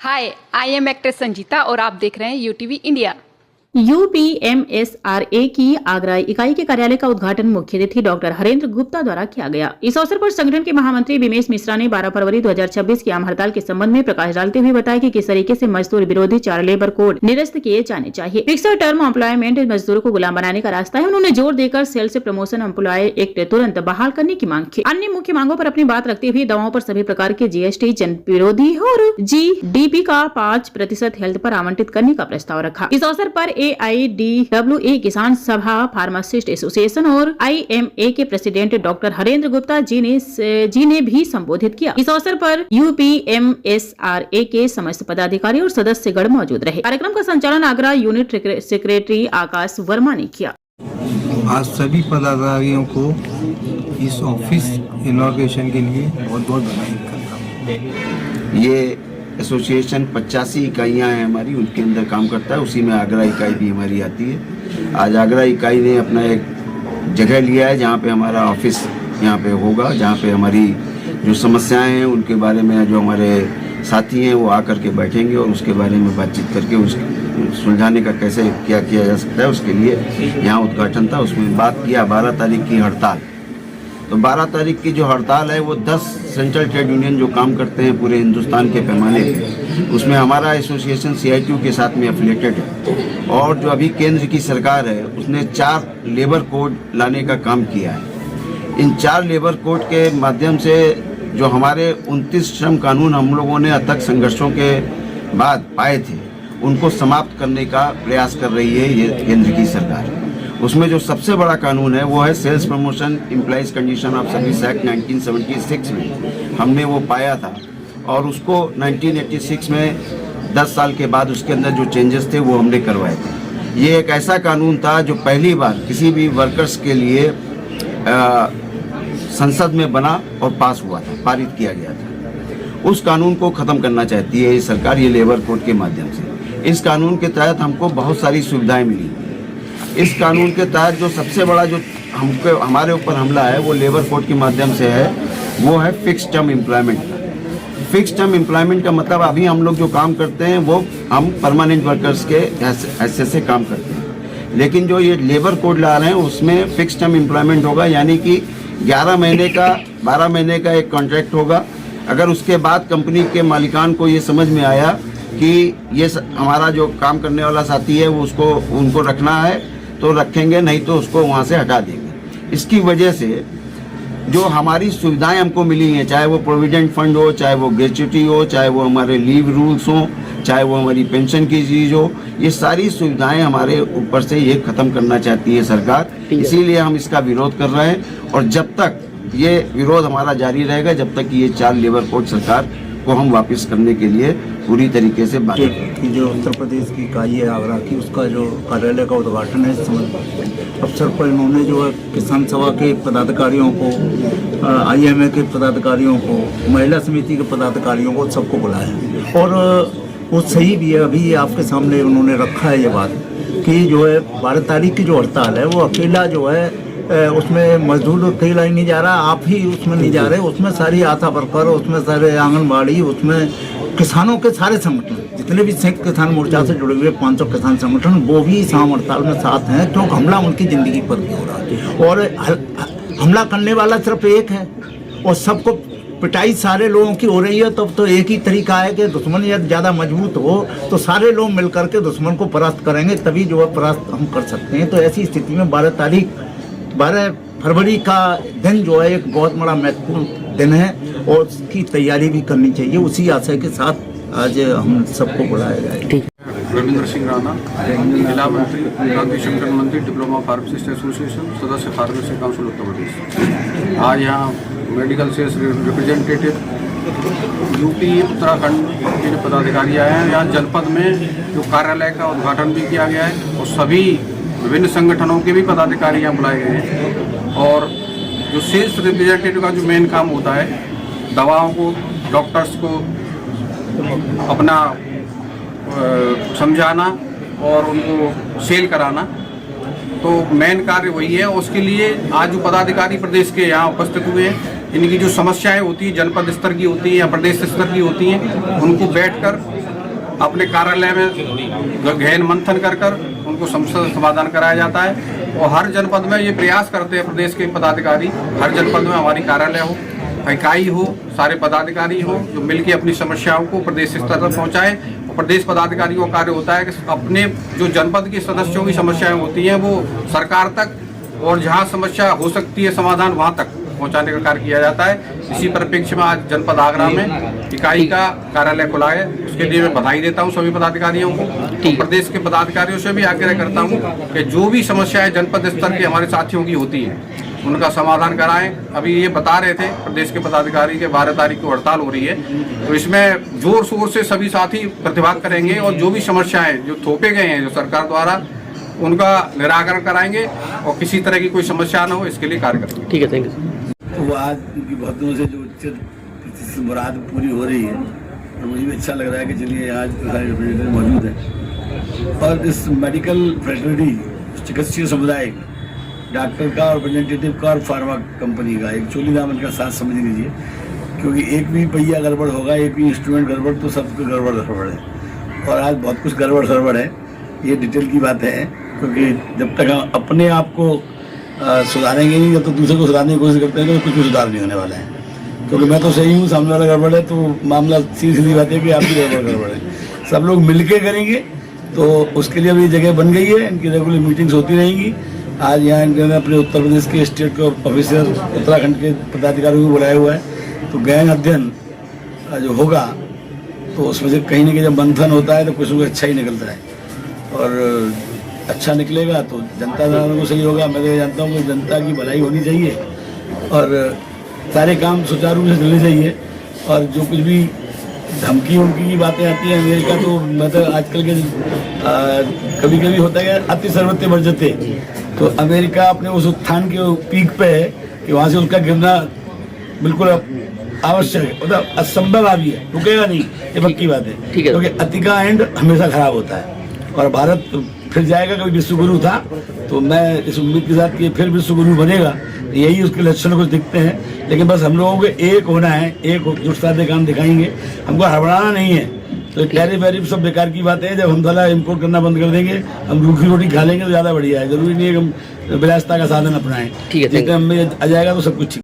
Hi, I am actress Sanjita और आप देख रहे हैं यूटीवी इंडिया। यूपीएमएसआरए की आगरा इकाई के कार्यालय का उद्घाटन मुख्य अतिथि डॉक्टर हरेंद्र गुप्ता द्वारा किया गया। इस अवसर पर संगठन के महामंत्री बिमेश मिश्रा ने 12 फरवरी 2026 की आम हड़ताल के संबंध में प्रकाश डालते हुए बताया कि किस तरीके से मजदूर विरोधी 4 लेबर कोड निरस्त किए जाने चाहिए। फिक्स्ड टर्म एम्प्लॉयमेंट मजदूरों को गुलाम बनाने का रास्ता है। उन्होंने जोर देकर सेल्स प्रमोशन एम्प्लॉय एक्ट तुरंत बहाल करने की मांग की। अन्य मुख्य मांगों पर अपनी बात रखते हुए दवाओं पर सभी प्रकार के जीएसटी जन विरोधी और जीडीपी का 5% हेल्थ पर आवंटित करने का प्रस्ताव रखा। इस अवसर पर AIDWA किसान सभा, फार्मासिस्ट एसोसिएशन और IMA के प्रेसिडेंट डॉक्टर हरेंद्र गुप्ता जी ने भी संबोधित किया। इस अवसर पर UPMSRA के समस्त पदाधिकारी और सदस्यगण मौजूद रहे। कार्यक्रम का संचालन आगरा यूनिट सेक्रेटरी आकाश वर्मा ने किया। आज सभी पदाधिकारियों को इस ऑफिस इनॉग्रेशन के लिए बहुत बहुत बधाई करता हूँ। ये एसोसिएशन 85 इकाइयाँ हैं हमारी, उनके अंदर काम करता है। उसी में आगरा इकाई भी हमारी आती है। आज आगरा इकाई ने अपना एक जगह लिया है जहाँ पे हमारा ऑफिस यहाँ पे होगा, जहाँ पे हमारी जो समस्याएं हैं उनके बारे में जो हमारे साथी हैं वो आकर के बैठेंगे और उसके बारे में बातचीत करके उसके सुलझाने का कैसे क्या किया जा सकता है उसके लिए यहाँ उद्घाटन था। उसमें बात किया 12 तारीख की हड़ताल। तो 12 तारीख की जो हड़ताल है वो 10 सेंट्रल ट्रेड यूनियन जो काम करते हैं पूरे हिंदुस्तान के पैमाने पे, उसमें हमारा एसोसिएशन CITU के साथ में एफिलेटेड है। और जो अभी केंद्र की सरकार है उसने 4 लेबर कोड लाने का काम किया है। इन 4 लेबर कोड के माध्यम से जो हमारे 29 श्रम कानून हम लोगों ने अथक संघर्षों के बाद पाए थे उनको समाप्त करने का प्रयास कर रही है ये केंद्र की सरकार। उसमें जो सबसे बड़ा कानून है वो है sales promotion employees condition of service act 1976 में हमने वो पाया था और उसको 1986 में 10 साल के बाद उसके अंदर जो चेंजेस थे वो हमने करवाए थे। ये एक ऐसा कानून था जो पहली बार किसी भी वर्कर्स के लिए संसद में बना और पास हुआ था, पारित किया गया था। उस कानून को ख़त्म करना चाहती है ये सरकार, ये लेबर कोड के माध्यम से। इस कानून के तहत हमको बहुत सारी सुविधाएं मिली। इस कानून के तहत जो सबसे बड़ा जो हमारे ऊपर हमला है वो लेबर कोड के माध्यम से है, वो है fix term employment. Fix term employment का मतलब अभी हम लोग जो काम करते हैं वो हम परमानेंट वर्कर्स के हैसियत से काम करते हैं, लेकिन जो ये लेबर कोड ला रहे हैं उसमें फिक्स टर्म एम्प्लॉयमेंट होगा, यानी कि 11 महीने का 12 महीने का एक कॉन्ट्रैक्ट होगा। अगर उसके बाद कंपनी के मालिकान को ये समझ में आया कि ये हमारा जो काम करने वाला साथी है वो उनको रखना है तो रखेंगे, नहीं तो उसको वहाँ से हटा देंगे। इसकी वजह से जो हमारी सुविधाएं हमको मिली हैं, चाहे वो प्रोविडेंट फंड हो, चाहे वो ग्रेच्युटी हो, चाहे वो हमारे लीव रूल्स हो, चाहे वो हमारी पेंशन की चीज़ हो, ये सारी सुविधाएं हमारे ऊपर से ये ख़त्म करना चाहती है सरकार। इसीलिए हम इसका विरोध कर रहे हैं और जब तक ये विरोध हमारा जारी रहेगा, जब तक ये 4 लेबर कोड सरकार को हम वापस करने के लिए पूरी तरीके से बात की जो उत्तर प्रदेश की इकाई है आगरा की, उसका जो कार्यालय का उद्घाटन है इस अवसर पर इन्होंने जो है किसान सभा के पदाधिकारियों को, IMA के पदाधिकारियों को, महिला समिति के पदाधिकारियों को, सबको बुलाया है। और वो सही भी है, अभी आपके सामने उन्होंने रखा है ये बात कि जो है 12 तारीख की जो हड़ताल है वो अकेला जो है उसमें मजदूर अकेला ही नहीं जा रहा, आप ही उसमें नहीं जा रहे, उसमें सारी आशा वर्कर, उसमें सारे आंगनबाड़ी, उसमें किसानों के सारे संगठन जितने भी संयुक्त किसान मोर्चा से जुड़े हुए 500 किसान संगठन वो भी इस आम हड़ताल में साथ हैं, क्योंकि हमला उनकी ज़िंदगी पर भी हो रहा है। और हमला करने वाला सिर्फ एक है और सबको पिटाई सारे लोगों की हो रही है। तब तो एक ही तरीका है कि दुश्मन यदि ज़्यादा मजबूत हो तो सारे लोग मिल करके दुश्मन को परास्त करेंगे, तभी जो है परास्त हम कर सकते हैं। तो ऐसी स्थिति में 12 फरवरी का दिन जो है एक बहुत बड़ा महत्वपूर्ण दिन है और उसकी तैयारी भी करनी चाहिए। उसी आशय के साथ आज हम सबको बुलाया जाए। रविंद्र सिंह राणा, जिला मंत्री, प्रांतीय संगठन मंत्री, डिप्लोमा फार्मासिस्ट एसोसिएशन, सदस्य फार्मेसी काउंसिल उत्तर प्रदेश। आज यहाँ medical sales representative UP Uttarakhand के जो पदाधिकारी आए हैं, यहाँ जनपद में जो कार्यालय का उद्घाटन भी किया गया है और सभी विभिन्न संगठनों के भी पदाधिकारी यहाँ बुलाए गए हैं। और जो सेल्स रिप्रेजेंटेटिव का जो मेन काम होता है, दवाओं को, डॉक्टर्स को अपना समझाना और उनको सेल कराना, तो मेन कार्य वही है। उसके लिए आज जो पदाधिकारी प्रदेश के यहाँ उपस्थित हुए हैं, इनकी जो समस्याएं होती हैं जनपद स्तर की होती हैं या प्रदेश स्तर की होती हैं, उनको बैठकर अपने कार्यालय में गहन मंथन कर उनको समस्या समाधान कराया जाता है। और हर जनपद में ये प्रयास करते हैं प्रदेश के पदाधिकारी, हर जनपद में हमारी कार्यालय हो, इकाई हो, सारे पदाधिकारी हो जो मिलकर अपनी समस्याओं को प्रदेश स्तर तक पहुंचाएं। और प्रदेश पदाधिकारियों का कार्य होता है कि अपने जो जनपद के सदस्यों की समस्याएं होती हैं वो सरकार तक और जहां समस्या हो सकती है समाधान वहां तक पहुंचाने का कार्य किया जाता है। इसी परिप्रेक्ष्य में आज जनपद आगरा में इकाई का कार्यालय खुला है, उसके लिए मैं बधाई देता हूं सभी पदाधिकारियों को। तो प्रदेश के पदाधिकारियों से भी आग्रह करता हूं कि जो भी समस्याएं जनपद स्तर के हमारे साथियों की होती हैं उनका समाधान कराएं। अभी ये बता रहे थे प्रदेश के पदाधिकारी के 12 तारीख को हड़ताल हो रही है, तो इसमें जोर शोर से सभी साथी प्रतिभाग करेंगे और जो भी समस्याएं जो थोपे गए हैं जो सरकार द्वारा उनका निराकरण कराएंगे और किसी तरह की कोई समस्या न हो इसके लिए कार्य करेंगे। ठीक है, थैंक यू। तो आज उनकी बहुत दिनों से जो उच्च मुराद पूरी हो रही है और मुझे भी अच्छा लग रहा है कि चलिए आज सारे रिप्रेजेंटेटिव मौजूद हैं और इस मेडिकल फ्रेटर्निटी चिकित्सीय समुदाय डॉक्टर का और रिप्रेजेंटेटिव का और फार्मा कंपनी का एक चोली दामन का साथ समझ लीजिए, क्योंकि एक भी पहिया गड़बड़ होगा, एक भी इंस्ट्रूमेंट गड़बड़ तो सबको गड़बड़ है। और आज बहुत कुछ गड़बड़ सड़बड़ है, ये डिटेल की बात है, क्योंकि जब तक हम अपने आप को सुधारेंगे नहीं, जब तो दूसरे को सुधारने की कोशिश करते हैं तो कुछ भी सुधार नहीं होने वाला है। क्योंकि मैं तो सही हूँ, सामने वाला गड़बड़ है तो मामला सीधी बात है कि आपकी गड़बड़ है। सब लोग मिलके करेंगे तो उसके लिए अभी जगह बन गई है, इनकी रेगुलर मीटिंग्स होती रहेंगी। आज यहाँ इन्होंने अपने उत्तर प्रदेश के स्टेट के ऑफिसर, उत्तराखंड के पदाधिकारियों को बुलाया हुआ है। तो गहन अध्ययन जो होगा तो उसमें से कहीं ना कहीं जब मंथन होता है तो कुछ अच्छा ही निकलता है और अच्छा निकलेगा तो जनता को सही होगा। मैं तो जानता हूँ कि जनता की भलाई होनी चाहिए और सारे काम सुचारू रूप से चलने चाहिए। और जो कुछ भी धमकी उमकी की बातें आती हैं अमेरिका, तो मतलब आजकल के कभी कभी होता है अति सर्वत्र वर्जते, तो अमेरिका अपने उस उत्थान के पीक पे है कि वहाँ से उसका गिरना बिल्कुल आवश्यक है, मतलब असंभव भी है, रुकेगा नहीं, ये पक्की बात है। क्योंकि अति का एंड हमेशा खराब होता है और भारत फिर जाएगा। कभी विश्वगुरु था तो मैं इस उम्मीद के साथ कि फिर विश्वगुरु बनेगा, यही उसके लक्षण कुछ दिखते हैं। लेकिन बस हम लोगों को एक होना है, एक जुटता से काम दिखाएंगे, हमको हड़बड़ाना नहीं है। तो टैरिफ वैरिफ सब बेकार की बात है, जब हम साला इम्पोर्ट करना बंद कर देंगे, हम रूखी रोटी खा लेंगे तो ज़्यादा बढ़िया है। जरूरी नहीं है कि हम विलासिता का साधन अपनाएं। ठीक है, जितना हमें आ जाएगा तो सब कुछ